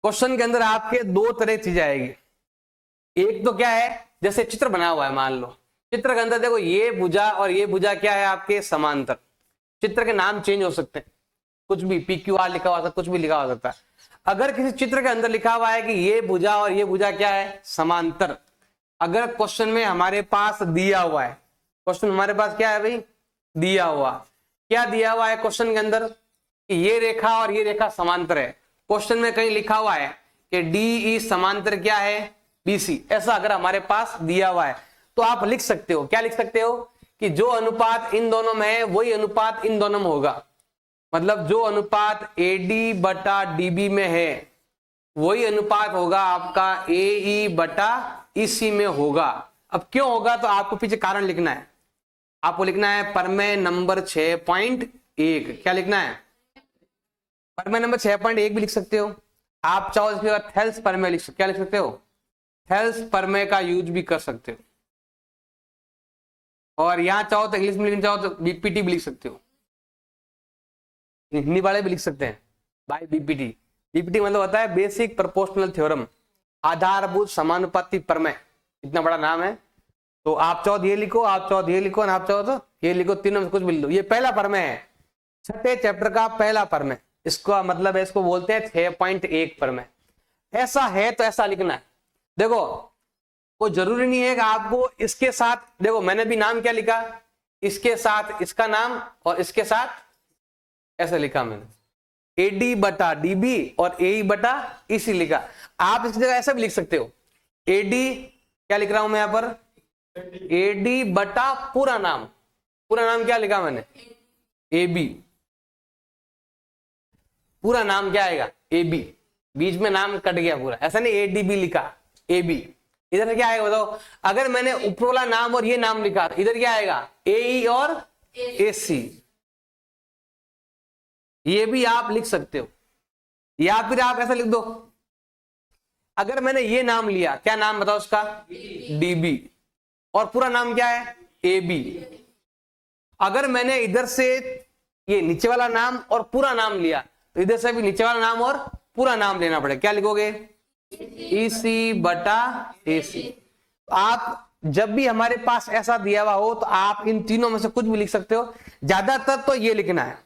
Question के अंदर आपके दो तरह की चीजें आएगी। एक तो क्या है, जैसे चित्र बना हुआ है, मान लो चित्र के अंदर देखो ये भुजा और ये भुजा क्या है आपके समांतर। चित्र के नाम चेंज हो सकते हैं, कुछ भी PQR लिखा हुआ था, कुछ भी लिखा हो सकता है। अगर किसी चित्र के अंदर लिखा हुआ है कि ये भुजा और ये भुजा क्या है, समांतर, अगर क्वेश्चन में हमारे पास दिया हुआ है, क्वेश्चन हमारे पास क्या है भाई, दिया हुआ, क्या दिया हुआ है क्वेश्चन के अंदर कि ये रेखा और ये रेखा समांतर है। क्वेश्चन में कहीं लिखा हुआ है कि DE समांतर क्या है BC, ऐसा अगर हमारे पास दिया हुआ है तो आप लिख सकते हो, क्या लिख सकते हो कि जो अनुपात इन दोनों में है वही अनुपात इन दोनों में होगा। मतलब जो अनुपात AD बटा DB में है वही अनुपात होगा आपका AE बटा EC में होगा। अब क्यों होगा, तो आपको पीछे कारण लिखना है। आपको लिखना है प्रमेय नंबर 6.1। क्या लिखना है, प्रमेय नंबर 6.1 भी लिख सकते हो आप। चाहो इसके बाद थेल्स प्रमेय लिख सकते, क्या लिख सकते हो, थेल्स प्रमेय का यूज भी कर सकते हो। और यहां चाहो तो इंग्लिश में लिखना चाहो तो BPT भी लिख सकते हो, हिंदी वाले भी लिख सकते हैं बाय BPT। BPT मतलब होता है बेसिक प्रोपोर्शनल थ्योरम, आधारभूत समानुपाती प्रमेय, इतना बड़ा नाम है। तो आप चाहो तो ये लिखो, आप चाहो तो ये लिखो, आप चाहो तो ये लिखो, तीनों में कुछ भी लो। ये पहला प्रमेय है, छठे चैप्टर का पहला प्रमेय, इसका मतलब है, इसको बोलते हैं 6.1 प्रमेय। ऐसा है तो ऐसा लिखना है। देखो कोई जरूरी नहीं है कि आपको इसके साथ, देखो मैंने भी नाम क्या लिखा, इसके साथ इसका नाम और इसके साथ ऐसा लिखा मैंने, AD बटा DB और AE बटा EC लिखा। आप इसकी जगह ऐसा भी लिख सकते हो, AD, क्या लिख रहा हूं मैं यहां पर, AD बटा पूरा नाम, पूरा नाम क्या लिखा मैंने, AB, पूरा नाम क्या आएगा AB, बीच में नाम कट गया पूरा, ऐसा नहीं ADB लिखा, AB। इधर क्या आएगा बताओ, अगर मैंने ऊपर वाला नाम और ये नाम लिखा तो इधर क्या आएगा AE और AC। ये भी आप लिख सकते हो, या फिर आप ऐसा लिख दो, अगर मैंने ये नाम लिया, क्या नाम बताओ उसका, DB, और पूरा नाम क्या है AB। अगर मैंने इधर से ये नीचे वाला नाम और पूरा नाम लिया तो इधर से भी नीचे वाला नाम और पूरा नाम लेना पड़ेगा, क्या लिखोगे, EC बटा AC। आप जब भी हमारे पास ऐसा दिया हुआ हो तो आप इन तीनों में से कुछ भी लिख सकते हो। ज्यादातर तो ये लिखना है,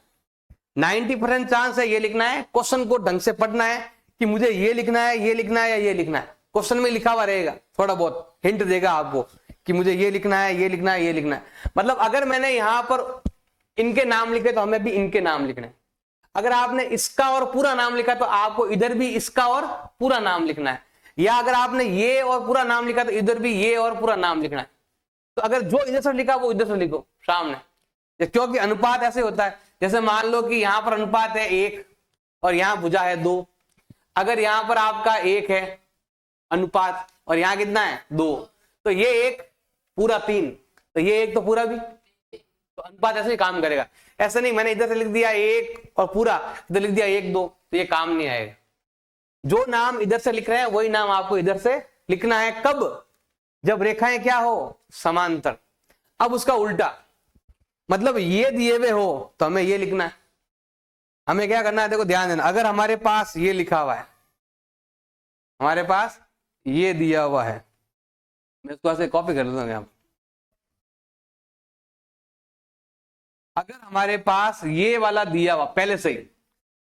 90% चांस है ये लिखना है। क्वेश्चन को ढंग से पढ़ना है कि मुझे ये लिखना है, ये लिखना है या ये लिखना है। क्वेश्चन में लिखा हुआ रहेगा, थोड़ा बहुत हिंट देगा आपको कि मुझे ये लिखना है, ये लिखना है, ये लिखना है। मतलब अगर मैंने यहां पर इनके नाम लिखे तो हमें भी इनके नाम लिखना है। अगर आपने इसका और पूरा नाम लिखा तो आपको इधर भी इसका और पूरा नाम लिखना है, या अगर आपने ये और पूरा नाम लिखा तो इधर भी ये और पूरा नाम लिखना है। तो अगर जो इधर से लिखा वो इधर से लिखो सामने, क्योंकि अनुपात ऐसे होता है, जैसे मान लो कि यहां पर अनुपात है 1 और यहां भुजा है 2। अगर यहां पर आपका 1 है अनुपात और यहां कितना है 2, तो ये 1 पूरा 3, तो ये 1 तो पूरा भी, तो अनुपात ऐसे ही काम करेगा। ऐसा नहीं मैंने इधर से लिख दिया 1 और पूरा, इधर लिख दिया 1 2, तो ये काम नहीं आएगा। जो नाम इधर से लिख रहे हैं वही नाम आपको इधर से लिखना है। कब, जब रेखाएं क्या हो, समांतर। अब उसका उल्टा, मतलब ये दिए हुए हो तो हमें ये लिखना है। हमें क्या करना है, देखो ध्यान देना, अगर हमारे पास ये लिखा हुआ है, हमारे पास ये दिया हुआ है, मैं इसको ऐसे कॉपी कर लेता हूं यहां। अगर हमारे पास ये वाला दिया हुआ पहले से ही,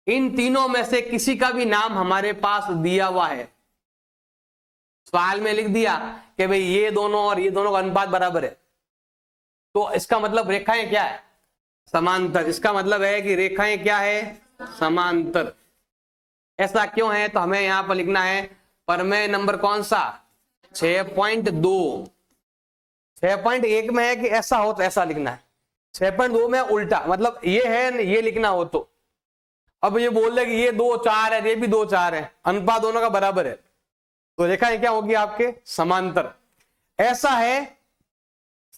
इन तीनों में से किसी का भी नाम हमारे पास दिया हुआ है, सवाल में लिख दिया कि भाई ये दोनों और ये दोनों का अनुपात बराबर है, तो इसका मतलब रेखाएं क्या है, समांतर। इसका मतलब है कि रेखाएं क्या है, समांतर। ऐसा क्यों है, तो हमें यहां पर लिखना है प्रमेय नंबर कौन सा, 6.2। 6.1 में है कि ऐसा हो तो ऐसा लिखना है, 6.2 में उल्टा, मतलब ये है ये लिखना हो तो। अब ये बोल रहे कि ये 2 4 है, ये भी 2 4 है, अनुपात दोनों का बराबर है, तो रेखाएं क्या होगी आपके, समांतर। ऐसा है,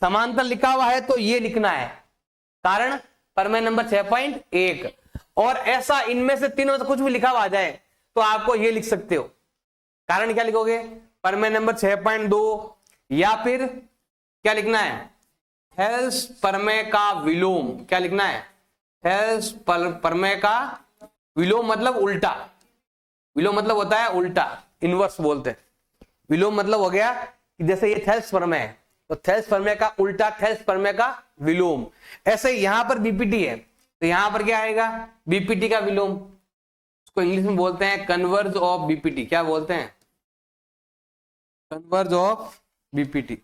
समांतर लिखा हुआ है तो ये लिखना है, कारण प्रमेय नंबर 6.1। और ऐसा इनमें से तीनों से कुछ भी लिखा हुआ आ जाए तो आपको ये लिख सकते हो, कारण क्या लिखोगे, प्रमेय नंबर 6.2, या फिर क्या लिखना है, थेल्स प्रमेय का विलोम। क्या लिखना है, थेल्स प्रमेय का विलोम, मतलब उल्टा। विलोम मतलब होता है उल्टा, इनवर्स बोलते हैं। विलोम मतलब हो गया कि जैसे ये थैलेस्पर्मिया है तो थैलेस्पर्मिया का उल्टा थैलेस्पर्मिया का विलोम। ऐसे यहां पर बीपीटी है तो यहां पर क्या आएगा, बीपीटी का विलोम। उसको इंग्लिश में बोलते हैं कन्वर्ज ऑफ बीपीटी। क्या बोलते हैं? Converse of BPT.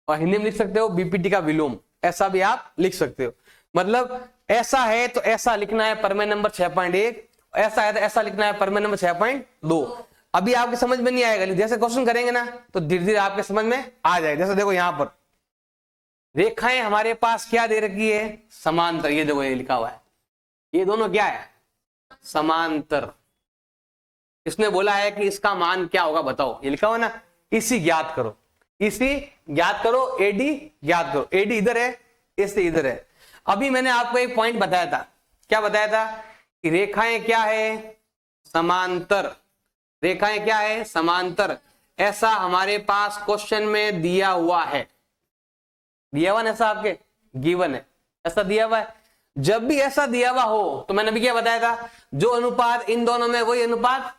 और हिंदी में लिख सकते हो बीपीटी का विलोम, ऐसा भी आप लिख सकते हो। मतलब ऐसा है तो ऐसा लिखना है प्रमेय नंबर 6.1, ऐसा है तो ऐसा लिखना है प्रमेय नंबर 6.2। अभी आपके समझ में नहीं आएगा, जैसे क्वेश्चन करेंगे ना तो धीरे धीरे आपके समझ में आ जाएगा। जैसे देखो यहां पर रेखाएं हमारे पास क्या दे रखी है, समांतर। ये देखो ये लिखा हुआ है, ये दोनों क्या है, समांतर। इसने बोला है कि इसका मान क्या होगा बताओ, ये लिखा हुआ ना, इसी ज्ञात करो, इसी ज्ञात करो, एडी ज्ञात करो। एडी इधर है, इससे इधर है। अभी मैंने आपको एक पॉइंट बताया था, क्या बताया था कि रेखाएं क्या है, समांतर। रेखाएं क्या है, समांतर। ऐसा हमारे पास क्वेश्चन में दिया हुआ है, दिया हुआ ना, ऐसा आपके गिवन है, ऐसा दिया हुआ है। जब भी ऐसा दिया हुआ हो तो मैंने भी क्या बताया था, जो अनुपात इन दोनों में वही अनुपात।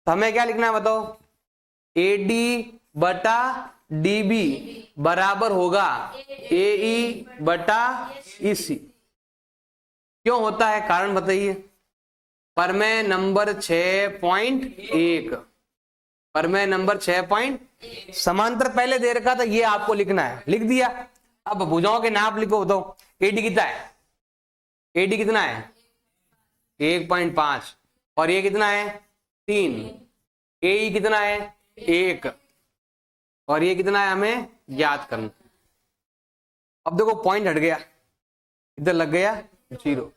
तो हमें क्या लिखना है बताओ, एडी बटा डीबी बराबर होगा एई बटा ईसी। क्यों होता है, कारण बताइए। प्रमेय नंबर 6.1, प्रमेय नंबर 6. समांतर पहले दे रखा था, ये आपको लिखना है, लिख दिया। अब भुजाओं के नाप लिखो, बताओ एडी कितना है, एडी कितना है 1.5, और ये कितना है 3, एई कितना है 1, और ये कितना है हमें ज्ञात करना। अब देखो पॉइंट हट गया, इधर लग गया 0,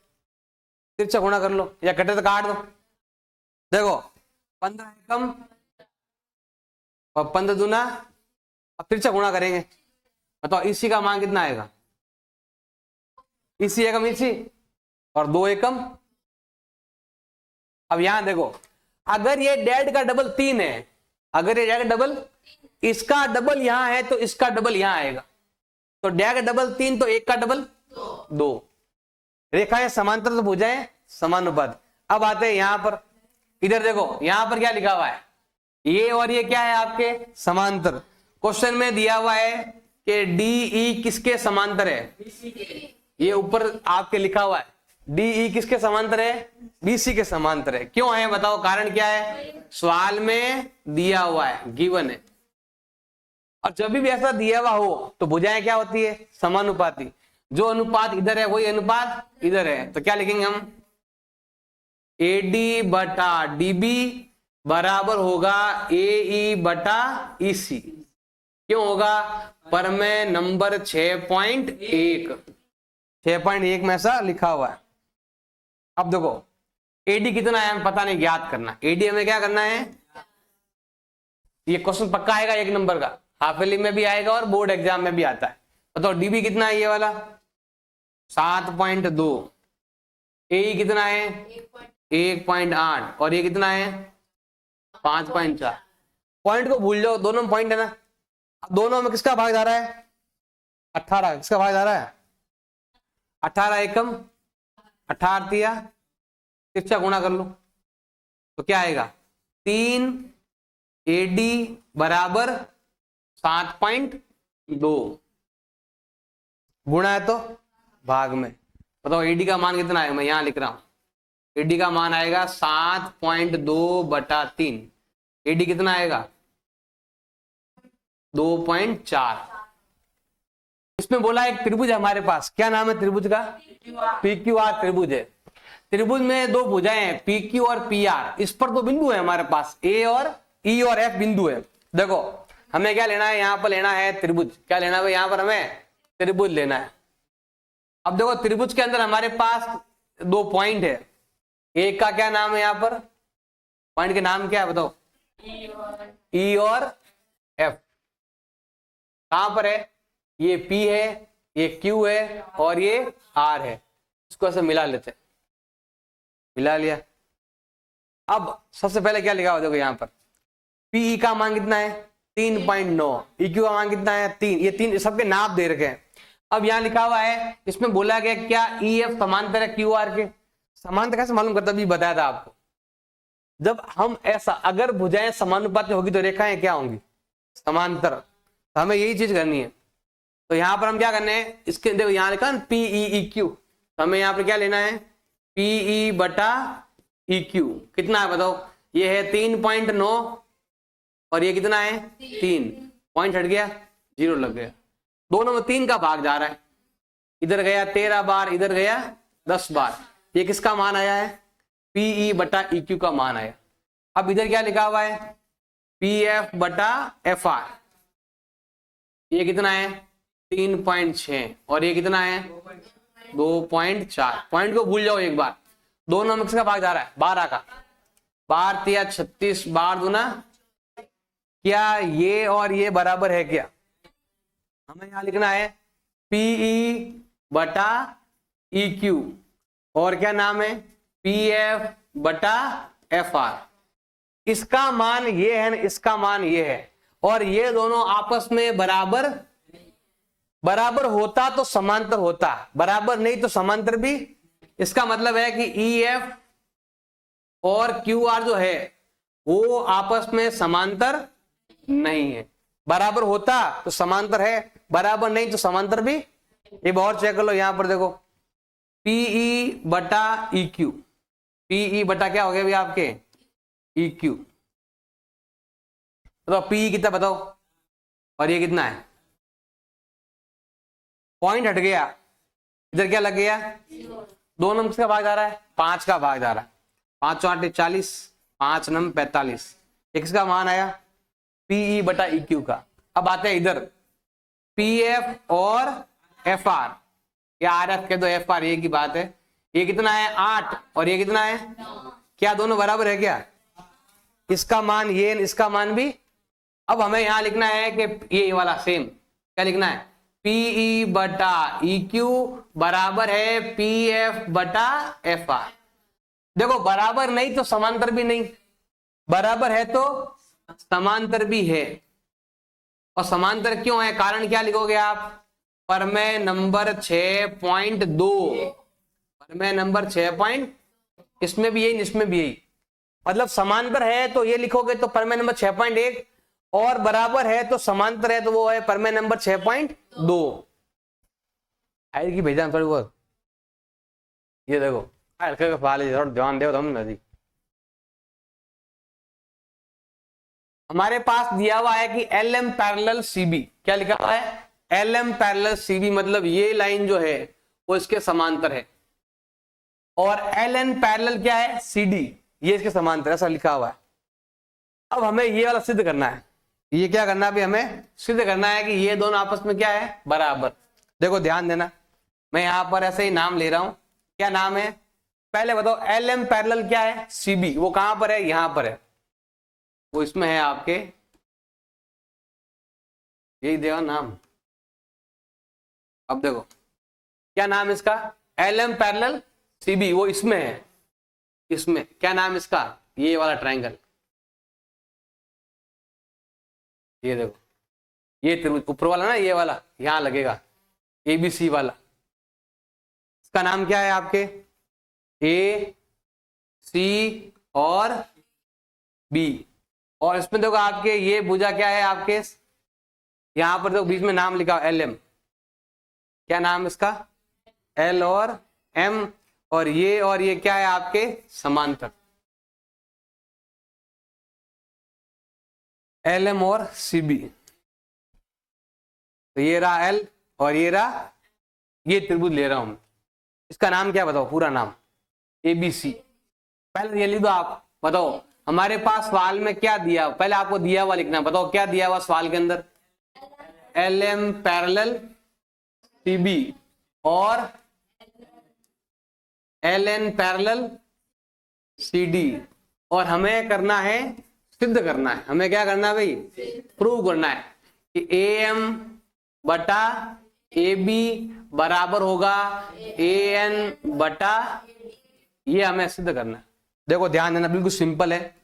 तिरछा गुणा कर लो या कटे तो काट दो। देखो 15 एकम और 15 दूना, अब तिरछा गुणा करेंगे, बताओ इसी का मान कितना आएगा, इसी एकम इसी और 2 एकम। अब यहां देखो, अगर ये डैड का डबल 3 है, अगर ये डैड का डबल, इसका डबल यहां है तो इसका डबल यहां आएगा, तो डैड का डबल 3 तो एक का डबल 2। रेखाएं समांतर तो भुजाएं समानुपाती। अब आते हैं यहां पर, इधर देखो यहां पर क्या लिखा हुआ है, ये और ये क्या है आपके समांतर। क्वेश्चन में दिया हुआ है कि डीई किसके समांतर है, ये ऊपर आपके लिखा हुआ है डीई किसके समांतर है, बीसी के समांतर है। क्यों है बताओ, कारण क्या है, सवाल में दिया हुआ है, गिवन है। और जब भी ऐसा दिया हुआ हो तो भुजाएं क्या होती है, समानुपाती। जो अनुपात इधर है वही अनुपात इधर है, तो क्या लिखेंगे हम, एडी बटा डीबी बराबर होगा एई बटा ईसी। क्यों होगा, प्रमेय नंबर 6.1, 6.1 में ऐसा लिखा हुआ है। अब देखो एडी कितना है हमें पता नहीं, ज्ञात करना। एडी हमें क्या करना है, ये क्वेश्चन पक्का आएगा 1 नंबर का, हाफ ईयरली में भी आएगा और बोर्ड एग्जाम में भी आता है। बताओ डीबी कितना है, ये वाला 7.2, ए कितना है 1.8, और ये कितना है 5.4। पॉइंट को भूल जाओ, दोनों में पॉइंट है ना। दोनों में किसका भाग जा रहा है 18, किसका भाग जा रहा है 18 एकम 18 दिया, तिरछा गुणा कर लो तो क्या आएगा 3 एडी बराबर 7.2, गुणा है तो भाग में। बताओ एडी का मान कितना है, मैं यहां लिख रहा हूं, एडी का मान आएगा 7.2 बटा 3। एडी कितना आएगा 2.4। इसमें बोला एक त्रिभुज है हमारे पास, क्या नाम है त्रिभुज का, PQR त्रिभुज है। त्रिभुज में 2 भुजाएं हैं PQ और PR, इस पर 2 बिंदु है हमारे पास, A और E और F बिंदु है। देखो हमें क्या लेना है, यहां पर लेना है त्रिभुज। क्या लेना है, यहां पर हमें त्रिभुज लेना है। अब देखो त्रिभुज के अंदर हमारे पास 2 पॉइंट है, एक का क्या नाम है, यहां पर पॉइंट के नाम क्या है बताओ, E और F। कहां पर है, ये P है, ये Q है और ये R है। इसको ऐसे मिला लेते हैं, मिला लिया। अब सबसे पहले क्या लिखा हुआ देखो यहां पर, PE का मान कितना है 3.9, EQ का मान कितना है 3, ये 3 सबके नाप दे रखे हैं। अब यहां लिखा हुआ है, इसमें बोला गया क्या EF समांतर है QR के। समांतर कैसे मालूम करता, भी बताया था आपको। जब हम ऐसा, अगर भुजाएं समानुपात में होगी तो रेखाएं क्या होंगी? समांतर। तो हमें यही चीज करनी है। तो यहां पर हम क्या करने हैं, इसके देखो यहां लिखा पीई क्यू, तो हमें यहां पर क्या लेना है? पीई बटा ई क्यू। कितना है बताओ? ये है 3.9 और ये कितना है? 3। पॉइंट हट गया, 0 लग गया। दोनों में 3 का भाग जा रहा है, इधर गया 13 बार, इधर गया 10 बार। ये किसका मान आया है? पीई बटा ई क्यू का मान आया। अब इधर क्या लिखा हुआ है? पी एफ बटा एफ आर। ये कितना है? 3.6 और ये कितना है? 2.4। पॉइंट को भूल जाओ एक बार। दोनों में किसका भाग जा रहा है? 12 का। 12 तिया 36, 12 दूना, क्या ये और ये बराबर है क्या? हमें यहां लिखना है पीई बटा ई क्यू और क्या नाम है? पी एफ बटा एफ आर। इसका मान ये है ना, इसका मान ये है, और ये दोनों आपस में बराबर बराबर होता तो समांतर होता, बराबर नहीं तो समांतर भी। इसका मतलब है कि ई एफ और क्यू आर जो है वो आपस में समांतर नहीं है। बराबर होता तो समांतर है, बराबर नहीं तो समांतर भी। एक और चेक कर लो, यहां पर देखो पीई बटा ई क्यू। पीई बटा क्या हो गया भैया आपके? E Q. तो पीई कितना बताओ, और ये कितना है? पॉइंट हट गया, इधर क्या लग गया? दोनों में किसका भाग जा रहा है? 5 का भाग जा रहा है। 5 8 40, 5 9 45। किसका मान आया? पीई बटा ई क्यू का। अब आते हैं इधर पी एफ और एफ आर, या आर एफ के दो, एफ आर एक ही बात है। ये कितना है? 8 और ये कितना है? क्या दोनों बराबर है क्या? इसका मान ये, इसका मान भी। अब हमें यहां लिखना है कि ये वाला सेम क्या लिखना है? पीई बटा ई क्यू बराबर है पी एफ बटा एफ आर। देखो बराबर नहीं तो समांतर भी नहीं, बराबर है तो समांतर भी है। और समांतर क्यों है? कारण क्या लिखोगे आप? प्रमेय नंबर 6.2। प्रमेय नंबर 6 इसमें भी यही, इसमें भी यही। मतलब समांतर है तो ये लिखोगे तो प्रमेय नंबर 6.1, और बराबर है तो समांतर है तो वो है प्रमेय नंबर 6.2। आएगी भेजा थोड़ी बहुत। ये देखो थोड़ा ध्यान दो हम नदी। हमारे पास दिया हुआ है कि एल एम पैरेलल सीबी। क्या लिखा हुआ है? एल एम पैरेलल सीबी, मतलब ये लाइन जो है वो इसके समांतर है, और एल एन पैरेलल क्या है? सीडी, ये इसके समांतर, ऐसा लिखा हुआ है। अब हमें ये वाला सिद्ध करना है। ये क्या करना है? अभी हमें सिद्ध करना है कि ये दोनों आपस में क्या है? बराबर। देखो ध्यान देना, मैं यहां पर ऐसे ही नाम ले रहा हूं। क्या नाम है? पहले बताओ एल एम पैरेलल क्या है? सीबी। वो कहां पर है? यहां पर है, वो इसमें है आपके, यही देगा नाम। अब देखो क्या नाम इसका? एल एम पैरेलल सीबी, वो इसमें है। इसमें क्या नाम इसका? ये वाला ट्रायंगल। ये देखो, ये त्रिभुज ऊपर वाला ना, ये वाला यहां लगेगा, एबीसी वाला। इसका नाम क्या है आपके? ए सी और बी। और इसमें देखो आपके ये भुजा क्या है आपके? यहां पर देखो बीच में नाम लिखा एल एम। क्या नाम इसका? एल और एम। और ये क्या है आपके? समांतर। एल एम और सी बी। तो ये रहा एल और ये रहा, ये त्रिभुज ले रहा हूं। इसका नाम क्या बताओ? पूरा नाम एबीसी। पहले ये लिख दो आप। बताओ हमारे पास सवाल में क्या दिया? पहले आपको दिया हुआ लिखना। बताओ क्या दिया हुआ सवाल के अंदर? एल एम पैरेलल सीबी और एल एन पैरेलल सीडी। और हमें करना है, सिद्ध करना है। हमें क्या करना है भाई? प्रूव करना है कि ए एम बटा ए बी बराबर होगा ए एन बटा, ये हमें सिद्ध करना है। देखो ध्यान देना, बिल्कुल सिंपल है।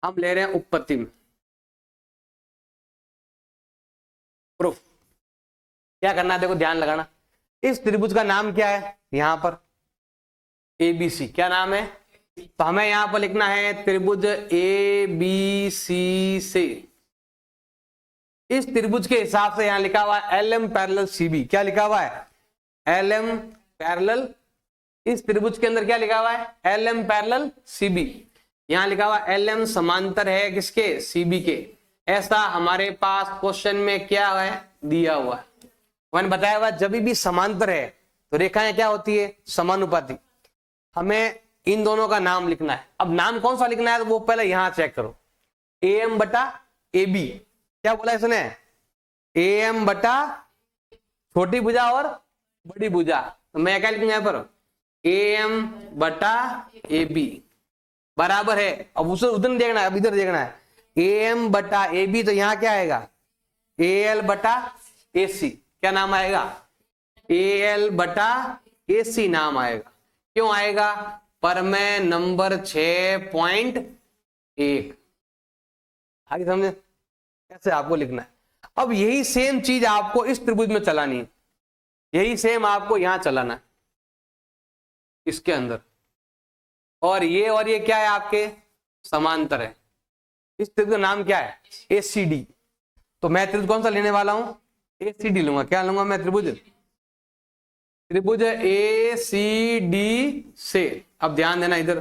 हम ले रहे हैं उत्पत्ति में प्रूफ। क्या करना है? देखो ध्यान लगाना। इस त्रिभुज का नाम क्या है? यहां पर एबीसी। क्या नाम है? तो हमें यहां पर लिखना है त्रिभुज ए बी सी से, इस त्रिभुज के हिसाब से यहां लिखा हुआ है L M parallel C B. क्या लिखा हुआ है? एल एम पैरेलल, इस त्रिभुज के अंदर क्या लिखा हुआ है? L M parallel C B. यहां लिखा हुआ एल एम समांतर है किसके? सी बी के। ऐसा हमारे पास क्वेश्चन में क्या है? दिया हुआ है। मैंने बताया हुआ जब भी समांतर है तो रेखाएं क्या होती है? समानुपाती। हमें इन दोनों का नाम लिखना है। अब नाम कौन सा लिखना है तो वो पहले यहां चेक करो, ए एम बटा ए बी। क्या बोला इसने? ए एम बटा छोटी भुजा और बड़ी भुजा। तो मैं क्या लिखूंगा यहाँ पर? ए एम बटा ए बी बराबर है, अब उसे उधर देखना है, अब इधर देखना है, ए एम बटा ए बी। तो यहां क्या आएगा? ए एल बटा ए सी। क्या नाम आएगा? ए एल बटा ए सी नाम आएगा। क्यों आएगा? प्रमेय नंबर 6.1। आगे समझे कैसे आपको लिखना है। अब यही सेम चीज आपको इस त्रिभुज में चलानी है, यही सेम आपको यहां चलाना है इसके अंदर। और ये क्या है? आपके समांतर है। इस त्रिभुज का नाम क्या है? एसीडी। तो मैं त्रिभुज कौन सा लेने वाला हूं? एसीडी लूंगा। क्या लूंगा मैं? त्रिभुज ए सी डी से। अब ध्यान देना इधर,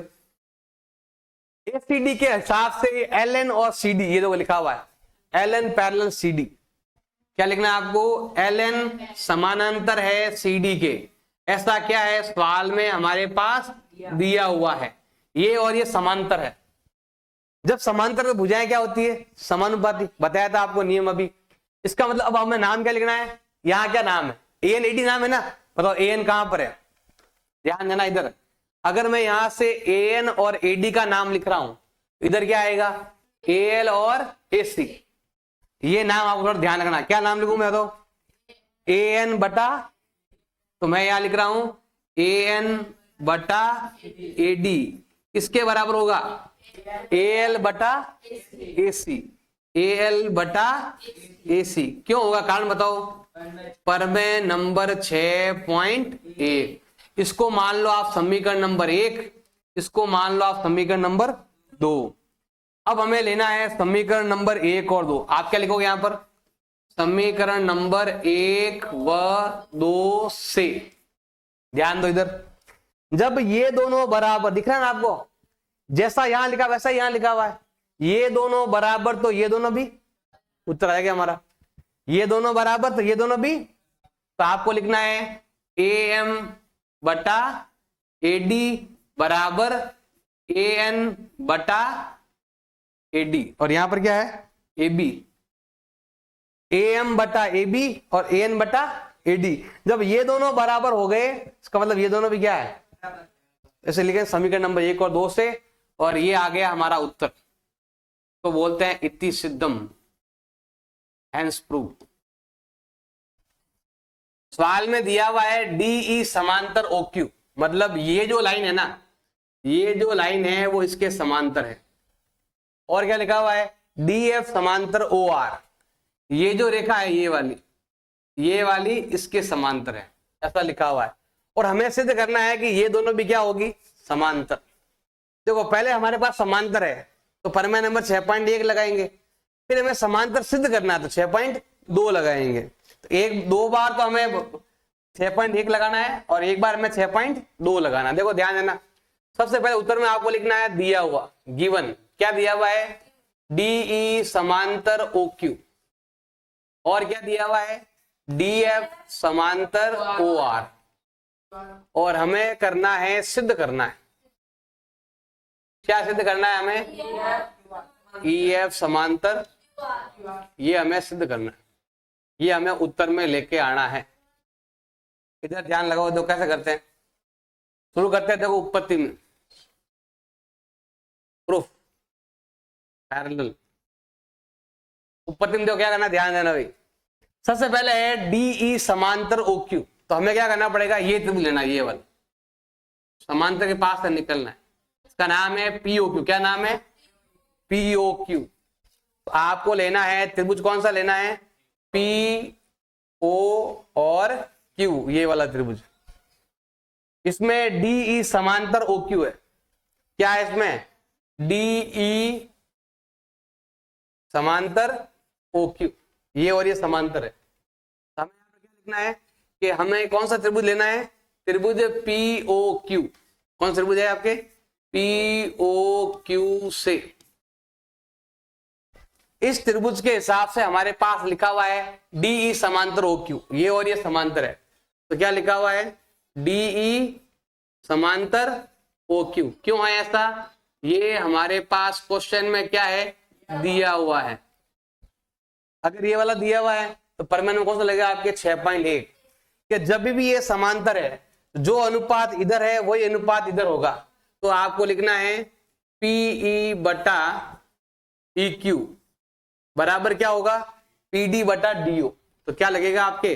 एसीडी के हिसाब से एल एन और सी डी, ये दो लिखा हुआ है L N parallel C D. क्या लिखना है आपको? एल एन समानांतर है सी डी के। ऐसा क्या है? सवाल में हमारे पास दिया हुआ है। ये और ये समांतर है। जब समांतर में भुजाएं क्या होती है? समानुपाती। बताया था आपको नियम अभी। इसका मतलब अब हमें नाम क्या लिखना है? यहाँ क्या नाम है? ए एन ए डी नाम है ना। बताओ ए एन कहां पर है? ध्यान देना इधर। अगर मैं यहां से ए एन और ए डी का नाम लिख रहा हूं, इधर क्या आएगा? ए एल और ए सी। ये नाम आपको थोड़ा ध्यान रखना। क्या नाम लिखूं मैं? तो ए एन बटा, तो मैं यहां लिख रहा हूं ए एन बटा ए डी किसके बराबर होगा? ए एल बटा ए सी। ए एल बटा ए सी क्यों होगा? कारण बताओ। प्रमेय नंबर 6.1। इसको मान लो आप समीकरण नंबर 1, इसको मान लो आप समीकरण नंबर 2। अब हमें लेना है समीकरण नंबर 1 और 2। आप क्या लिखोगे यहां पर? समीकरण नंबर 1 व 2 से। ध्यान दो इधर, जब ये दोनों बराबर दिख रहा है ना आपको, जैसा यहां लिखा वैसा यहां लिखा हुआ है, ये दोनों बराबर तो ये दोनों भी, उत्तर आ गया हमारा। ये दोनों बराबर तो ये दोनों भी। तो आपको लिखना है ए एम बटा ए डी बराबर ए एन बटा ए डी। और यहां पर क्या है? A B. ए एम बटा ए बी और ए एन बटा ए डी। जब ये दोनों बराबर हो गए, इसका मतलब ये दोनों भी क्या है? ऐसे लिखे समीकरण नंबर 1 और 2 से। और ये आ गया हमारा उत्तर। तो बोलते हैं इति सिद्धम, हेंस प्रूव। सवाल में दिया हुआ है डीई समांतर ओक्यू, मतलब ये जो लाइन है ना, ये जो लाइन है वो इसके समांतर है। और क्या लिखा हुआ है? डी एफ समांतर ओ आर। ये जो रेखा है ये वाली इसके समांतर है, ऐसा लिखा हुआ है। और हमें सिद्ध करना है कि ये दोनों भी क्या होगी? समांतर। देखो पहले हमारे पास समांतर है तो प्रमेय नंबर 6.1 लगाएंगे, फिर हमें समांतर सिद्ध करना है तो 6.2 लगाएंगे। तो एक दो बार तो हमें 6.1 लगाना है और एक बार हमें 6.2 लगाना है। देखो ध्यान देना, सबसे पहले उत्तर में आपको लिखना है दिया हुआ, गिवन। क्या दिया हुआ है? डीई समांतर ओक्यू। और क्या दिया हुआ है? डीएफ समांतर ओ आर। और हमें करना है, सिद्ध करना है। क्या सिद्ध करना है हमें? ई एफ समांतर, ये हमें सिद्ध करना है, ये हमें उत्तर में लेके आना है। इधर ध्यान लगाओ, तो कैसे करते हैं? शुरू करते हैं देखो उत्पत्ति में, प्रूफ पैरेलल। उत्पत्ति में देखो क्या करना, ध्यान देना भाई। सबसे पहले है डीई समांतर ओक्यू। तो हमें क्या करना पड़ेगा? ये त्रिभुज लेना, ये वाला समांतर के पास से निकलना है। इसका नाम है पीओक्यू। क्या नाम है? पीओक्यू। तो आपको लेना है त्रिभुज, कौन सा लेना है? पी ओ और क्यू, ये वाला त्रिभुज। इसमें डीई समांतर ओक्यू है। क्या है इसमें, DE समांतर OQ, ये और ये समांतर है। हमें यहाँ पर क्या लिखना है कि हमें कौन सा त्रिभुज लेना है, त्रिभुज POQ। कौन सा त्रिभुज है आपके, POQ से। इस त्रिभुज के हिसाब से हमारे पास लिखा हुआ है DE समांतर OQ, ये और ये समांतर है, तो क्या लिखा हुआ है, DE समांतर OQ। क्यों है ऐसा, ये हमारे पास क्वेश्चन में क्या है, दिया हुआ है। अगर ये वाला दिया हुआ है तो परमाणु में कौन सा लगेगा आपके 6.1, कि जब भी ये समांतर है, जो अनुपात इधर है वही अनुपात इधर होगा। तो आपको लिखना है PE बटा EQ बराबर क्या होगा, PD बटा DO। तो क्या लगेगा आपके,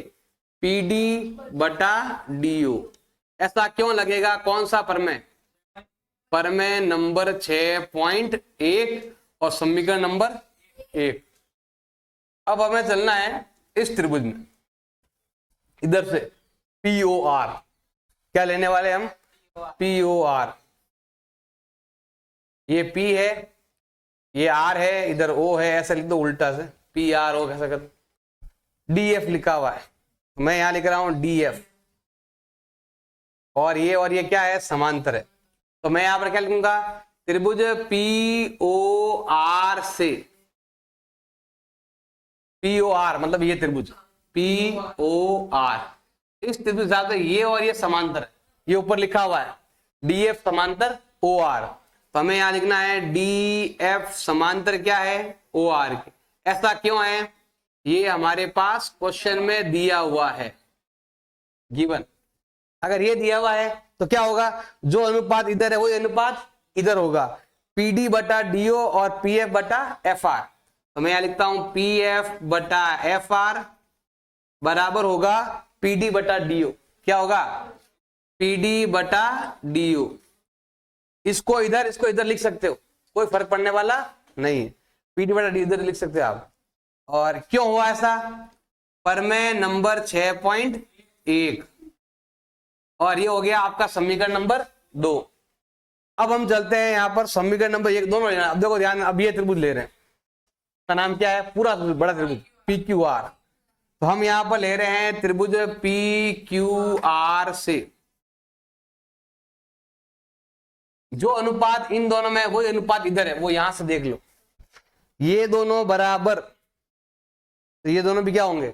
PD बटा DO। ऐसा क्यों लगेगा, कौन सा प्रमेय, प्रमेय नंबर 6.1 और समीकरण नंबर 1। अब हमें चलना है इस त्रिभुज में, इधर से POR, क्या लेने वाले हम, POR। ये P है, ये R है, इधर O है, ऐसा लिख दो उल्टा से, PRO कैसा कर, DF लिखा हुआ है, मैं यहां लिख रहा हूं DF, और ये क्या है, समांतर है। तो मैं यहां पर क्या लिखूंगा, त्रिभुज POR से, POR मतलब ये त्रिभुज POR, इस त्रिभुज से ये और ये समांतर है, ये ऊपर लिखा हुआ है DF समांतर OR। तो हमें यहां लिखना है DF समांतर क्या है, OR के। ऐसा क्यों है, ये हमारे पास क्वेश्चन में दिया हुआ है, गिवन। अगर ये दिया हुआ है तो क्या होगा, जो अनुपात इधर है वही अनुपात इधर होगा, PD बटा DO और PF बटा FR। तो मैं यहां लिखता हूं PF बटा FR बराबर होगा PD बटा DO। क्या होगा, PD बटा DO। इसको इधर लिख सकते हो, कोई फर्क पड़ने वाला नहीं है, PD बटा DO इधर लिख सकते हो आप। और क्यों हुआ ऐसा, प्रमेय नंबर 6.1, और ये हो गया आपका समीकरण नंबर 2। अब हम चलते हैं यहां पर समीकरण नंबर 1 दोनों लेना। अब देखो ध्यान, अब ये त्रिभुज ले रहे हैं, का नाम क्या है, पूरा बड़ा त्रिभुज PQR। तो हम यहां पर ले रहे हैं त्रिभुज PQR से, जो अनुपात इन दोनों में वही अनुपात इधर है, वो यहां से देख लो, ये दोनों बराबर, तो ये दोनों भी क्या होंगे,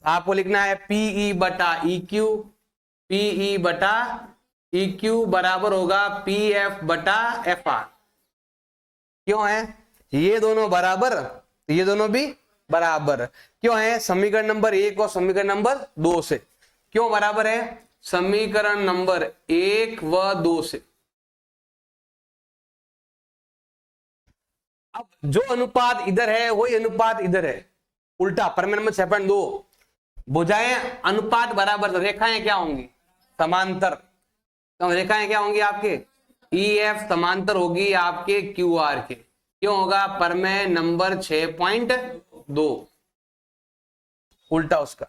आपको लिखना है PE बटा EQ, PE बटा EQ बराबर होगा PF बटा FR। क्यों है, ये दोनों बराबर, ये दोनों भी बराबर क्यों है, समीकरण नंबर 1 और समीकरण नंबर 2 से। क्यों बराबर है, समीकरण नंबर 1 व 2 से। अब जो अनुपात इधर है वही अनुपात इधर है, उल्टा, प्रमेय नंबर 6.2, भुजाएं अनुपात बराबर, तो रेखाएं क्या होंगी, समांतर। तो रेखाएं क्या होंगी आपके, EF समांतर होगी आपके QR के। क्यों होगा, प्रमेय नंबर 6.2, उल्टा उसका।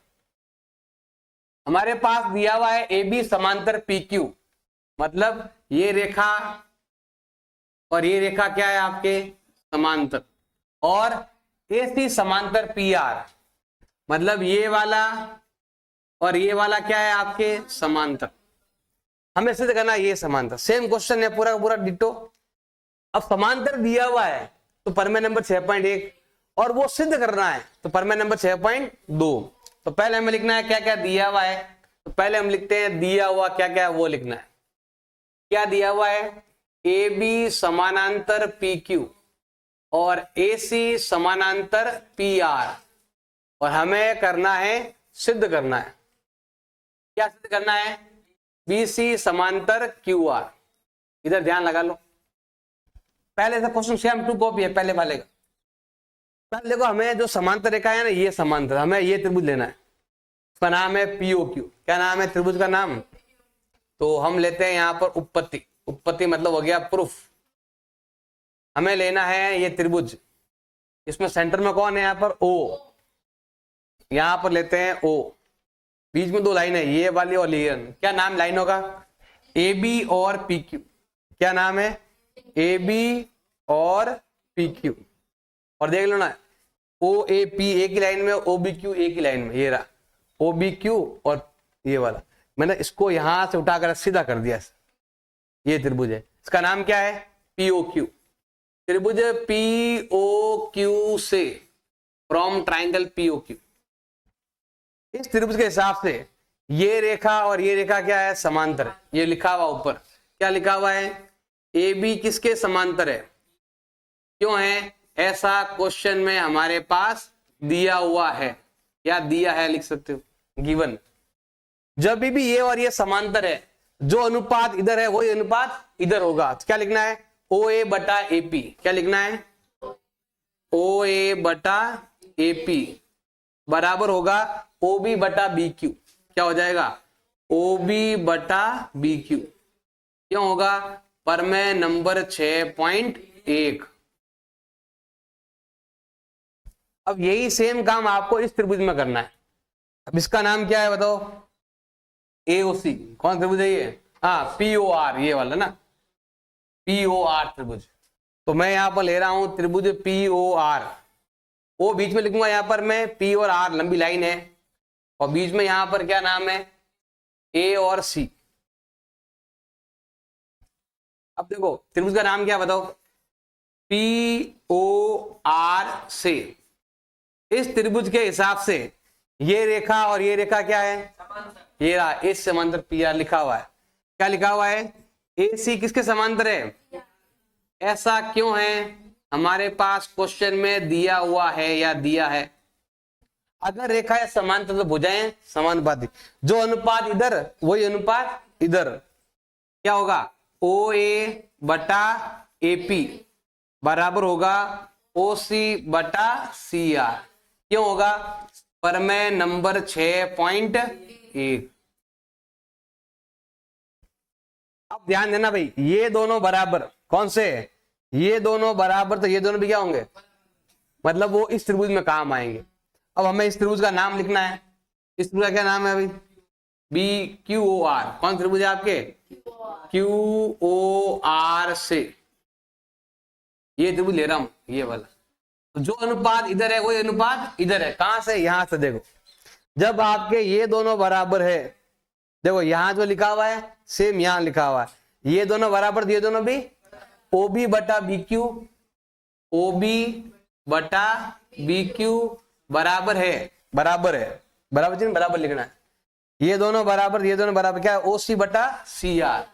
हमारे पास दिया हुआ है AB समांतर PQ, मतलब ये रेखा और ये रेखा क्या है आपके, समांतर। और AC समांतर PR, मतलब ये वाला और ये वाला क्या है आपके, समांतर। हमें सिद्ध करना है ये समांतर। सेम क्वेश्चन है पूरा का पूरा डिटो। अब समांतर दिया हुआ है तो प्रमेय नंबर 6.1, और वो सिद्ध करना है तो प्रमेय नंबर 6.2। तो पहले हमें लिखना है क्या क्या दिया हुआ है, तो पहले हम लिखते हैं दिया हुआ क्या क्या है वो लिखना है। क्या दिया हुआ है, AB समानांतर PQ और AC समानांतर PR, और हमें करना है, सिद्ध करना है। क्या सिद्ध करना है, BC समांतर QR। इधर ध्यान लगा लो, पहले से क्वेश्चन सेम टू कॉपी है पहले वाले का। पहले देखो, हमें जो समांतर रेखा है ना, ये समांतर, हमें ये त्रिभुज लेना है, उसका नाम है POQ। क्या नाम है त्रिभुज का नाम, तो हम लेते हैं यहां पर उपपत्ति। उपपत्ति मतलब हो गया प्रूफ। हमें लेना है ये त्रिभुज, इसमें सेंटर में कौन है, यहां पर O, यहां पर लेते हैं O, बीच में दो लाइन है, ये वाली और ये। क्या नाम लाइनों का, AB और PQ। क्या नाम है, ए बी और पी क्यू, और देख लो ना ओ ए पी एक ही लाइन में, ओ बी क्यू एक ही लाइन में, ये रहा ओ बी क्यू और ये वाला, मैंने इसको यहां से उठाकर सीधा कर दिया। ये त्रिभुज है, इसका नाम क्या है? PO Q. त्रिभुज पीओ क्यू से, फ्रॉम ट्राइंगल पीओ क्यू। इस त्रिभुज के हिसाब से ये रेखा और ये रेखा क्या है? समांतर है। ये लिखा हुआ ऊपर, क्या लिखा हुआ है? ए बी किसके समांतर है? क्यों है ऐसा? क्वेश्चन में हमारे पास दिया हुआ है, या दिया है लिख सकते हो, गिवन। जब भी ये और ये समांतर है, जो अनुपात इधर है वही अनुपात इधर होगा। तो क्या लिखना है? ओ ए बटा ए पी। क्या लिखना है? ओ ए बटा ए पी बराबर होगा ओ बी बटा बी क्यू। क्या हो जाएगा? ओ बी बटा बी क्यू। क्यों होगा? प्रमेय नंबर 6.1। अब यही सेम काम आपको इस त्रिभुज में करना है। अब इसका नाम क्या है बताओ? एओसी। कौन त्रिभुज है ये? हाँ, पीओआर, ये वाला ना, पीओआर त्रिभुज। तो मैं यहां पर ले रहा हूं त्रिभुज पीओआर। ओ बीच में लिखूंगा यहां पर मैं, पी और आर लंबी लाइन है, और बीच में यहां पर क्या नाम है? ए और सी। अब देखो त्रिभुज का नाम क्या बताओ? पीओआर से। इस त्रिभुज के हिसाब से ये रेखा और ये रेखा क्या है? ये रहा, इस समांतर पी आर लिखा हुआ है। क्या लिखा हुआ है? ए सी किसके समांतर है? ऐसा क्यों है? हमारे पास क्वेश्चन में दिया हुआ है या दिया है। अगर रेखा है समांतर तो भुजाएं समानुपाती, जो अनुपात इधर वही अनुपात इधर। क्या होगा? ओ ए बटा ए पी बराबर होगा ओ सी बटा सी आर। क्यों होगा? प्रमेय नंबर 6.1। अब ध्यान देना भाई, ये दोनों बराबर, कौन से? ये दोनों बराबर, तो ये दोनों भी क्या होंगे? मतलब वो इस त्रिभुज में काम आएंगे। अब हमें इस त्रिभुज का नाम लिखना है। इस त्रिभुज का क्या नाम है भाई? B Q O R. कौन त्रिभुज है आपके? क्यू ओ आर से ये त्रिभुज ले रहा हूं, ये वाला। तो जो अनुपात इधर है वही अनुपात इधर है। कहां से? यहां से। देखो जब आपके ये दोनों बराबर है, देखो यहां जो लिखा हुआ है सेम यहां लिखा हुआ है, ये दोनों बराबर, ये दोनों भी ओ बी बटा बी क्यू, ओ बी बटा बी क्यू बराबर है, बराबर है, बराबर चीज बराबर लिखना है। ये दोनों बराबर, ये दोनों बराबर, क्या है? ओ सी बटा सी आर।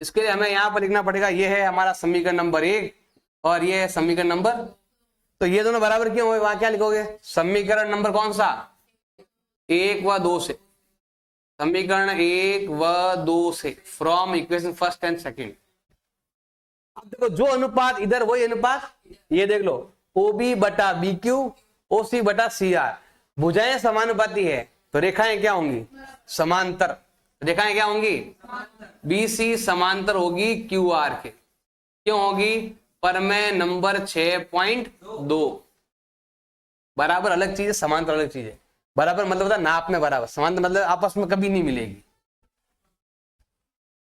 इसके लिए हमें यहां पर लिखना पड़ेगा, ये है हमारा समीकरण नंबर 1 और ये है समीकरण नंबर। तो ये दोनों बराबर क्यों हुए? वहां क्या लिखोगे? समीकरण नंबर कौन सा? 1 व 2 से। समीकरण 1 व 2 से, from equation first and second. अब देखो जो अनुपात इधर वही अनुपात, ये देख लो, ओ बी बटा बी क्यू, ओ सी बटा सी आर। भुजाएं समानुपाती है तो रेखाएं क्या होंगी? समांतर। रेखाएं क्या होंगी? बी सी समांतर होगी क्यू आर के। क्यों होगी? प्रमेय नंबर 6.2। बराबर अलग चीज है, समांतर अलग चीज है। बराबर मतलब होता है नाप में बराबर, समांतर मतलब आपस में कभी नहीं मिलेगी।